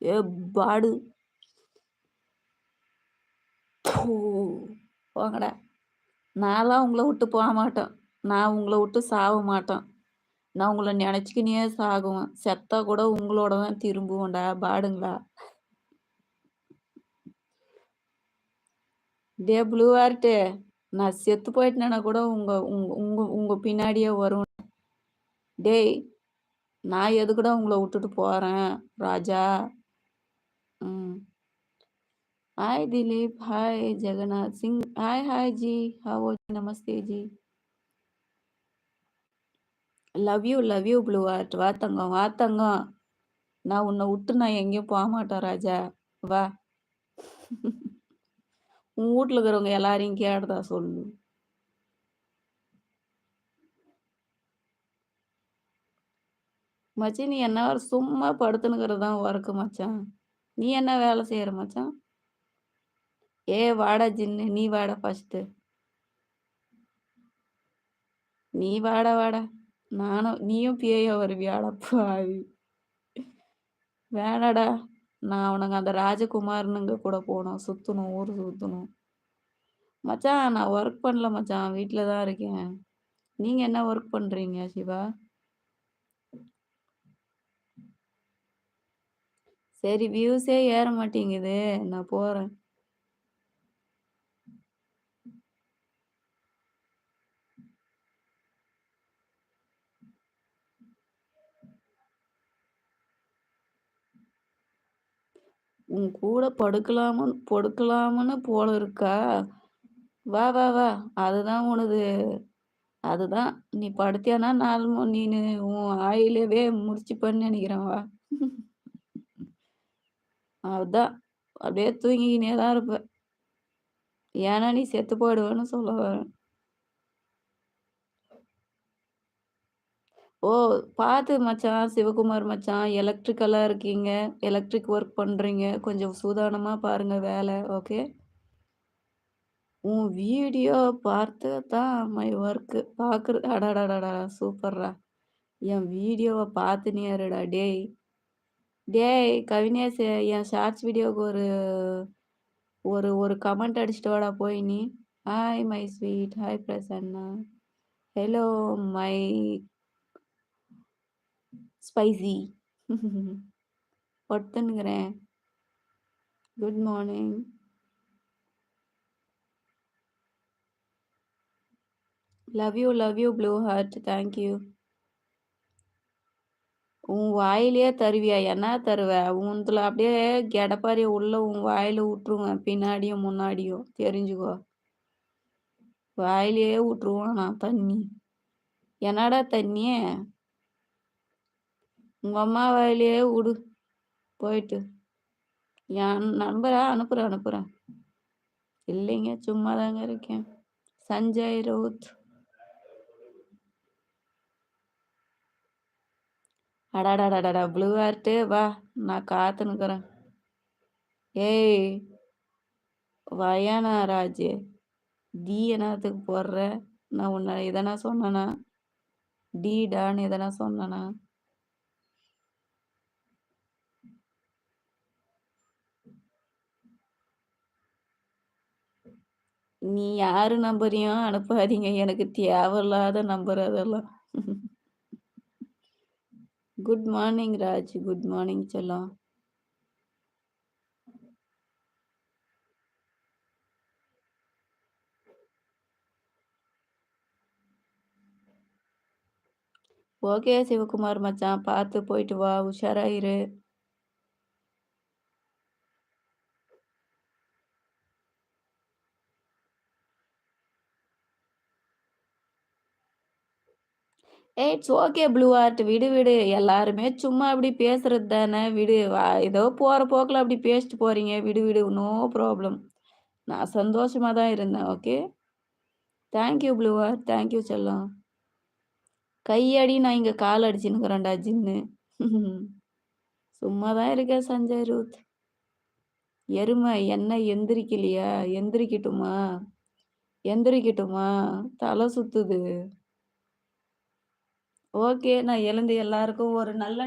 ஏ பாடு. தூ போங்கடா. நான்லாம் உங்கள விட்டு போமாட்டேன். நான் உங்கள விட்டு சாவ மாட்டேன். நான் உங்கள நெனச்சுக்கினே சாகுவேன். செத்தா கூட உங்களோட தான் திரும்புவேன்டா பாடுங்களா. டேய் ப்ளூ ஹார்ட்டு, நான் செத்து போயிட்டேன்னா கூட உங்க உங்க உங்க உங்க பின்னாடியே வருவேன். டேய், நான் எதுக்குடா உங்கள விட்டுட்டு போறேன் ராஜா. ம். Hi Dilip, hi Jagannath Singh, hi hi जी, हाउ आर यू? नमस्ते जी. Love you blue heart. வா தங்கம், வா தங்கம். நான் உன்னை விட்டு நான் எங்கேயும் போக மாட்டேன் ராஜா. வா. உன் வீட்ல இருக்கிறவங்க எல்லாரையும் கேட்டதா சொல்லு. மச்சி நீ என்ன வர சும்மா படுத்துனுக்கிறது தான் ஒர்க்கு மச்சான். நீ என்ன வேலை செய்யற மச்சான்? ஏ வாடா ஜின்னு, நீ வாடா ஃபர்ஸ்ட்டு. நீ வாடா வாடா. நானும் நீயும் பேயா வருவியாடா பாவி. வேணாடா. நான் அவனுங்க அந்த ராஜகுமாரனுங்க கூட போணும். சுத்தணும், ஊர் சுத்தணும். மச்சான் நான் ஒர்க் பண்ணல மச்சான். வீட்ல தான் இருக்கேன். நீங்க என்ன ஒர்க் பண்றீங்க சிவா? சரி வியூஸே ஏற மாட்டேங்குது. நான் போறேன். உன் கூட படுக்கலாம்னு போல இருக்கா? வா வா வா. அதுதான் உனது அதுதான். நீ படுத்தியானா நீனு உன் ஆயிலவே முடிச்சுப்பன்னு நெனைக்கிறேன் வா. அதான். அப்படியே தூங்கிக்கினே தான் இருப்ப. ஏன்னா நீ செத்து போயிடுவேன்னு சொல்ல வரேன். ஓ! பாத்து மச்சான், சிவகுமார் மச்சான். எலக்ட்ரிக்கலா இருக்கீங்க. எலக்ட்ரிக் ஒர்க் பண்றீங்க. கொஞ்சம் சூதானமா பாருங்க வேல. ஓகே? உன் வீடியோ பார்த்து தான் மை ஒர்க் அடடடடா! சூப்பர்ரா! என் வீடியோவ பார்த்துனே இருடா டேய். டேய் கவினேஷ் என் ஷார்ட்ஸ் வீடியோவுக்கு ஒரு ஒரு ஒரு கமெண்ட் அடிச்சுட்டு வாடா போய் நீ. Hi my sweet. Hi Prasanna. Hello my spicy. படுத்துன்னுக்கிறேன். Good morning. Love you blue heart. Thank you. உன் வாயிலேயே தருவியா? என்ன தருவ? உன்துல அப்படியே கெடப்பாரிய உள்ள உன் வாயில விட்டுருவேன். பின்னாடியும் முன்னாடியும். தெரிஞ்சுக்கோ. வாயிலேயே விட்டுருவேன் நான் தண்ணி. என்னடா தண்ணி? உங்க அம்மா வாயிலேயே விடு போயிட்டு. என் நம்பரா? அனுப்புறேன். இல்லைங்க சும்மா தாங்க இருக்கேன். சஞ்சய் ரவுத். அடாடாடாடா ப்ளூ ஹார்ட்டு வா. நான் காத்துனுக்குறேன். ஏய் வயானா ராஜு. டி என்னத்துக்கு போடுற? நான் உன்னை எதனா சொன்னனா? டான்னு எதனா சொன்னனா? நீ யாரு நம்பரையும் அனுப்பாதீங்க. எனக்கு தேவையில்லாத நம்பர் அதெல்லாம். Good morning Raj. Good morning செல்லம். ஓகே சிவகுமார் மச்சான். பார்த்து போயிட்டு வா. உஷாரா இரு. It's okay blue heart. விடு விடு. எல்லாருமே சும்மா அப்படி பேசுறது தானே. விடு. ஏதோ போற போக்குல அப்படி பேசிட்டு போறீங்க. விடு விடு. No problem. நான் சந்தோஷமா தான் இருந்தேன். Okay. Thank you blue heart. Thank you செல்லம். கையடி நான் இங்க கால் அடிச்சுன்னுக்குறேன்டா ஜின்னு. சும்மா தான் இருக்கேன் சஞ்சய் ரூத். எருமை என்ன எந்திரிக்கலையா? எந்திரிக்கட்டுமா? எந்திரிக்கட்டுமா? தலை சுத்துது. ஓகே. நான் எழுந்து எல்லாருக்கும் ஒரு நல்ல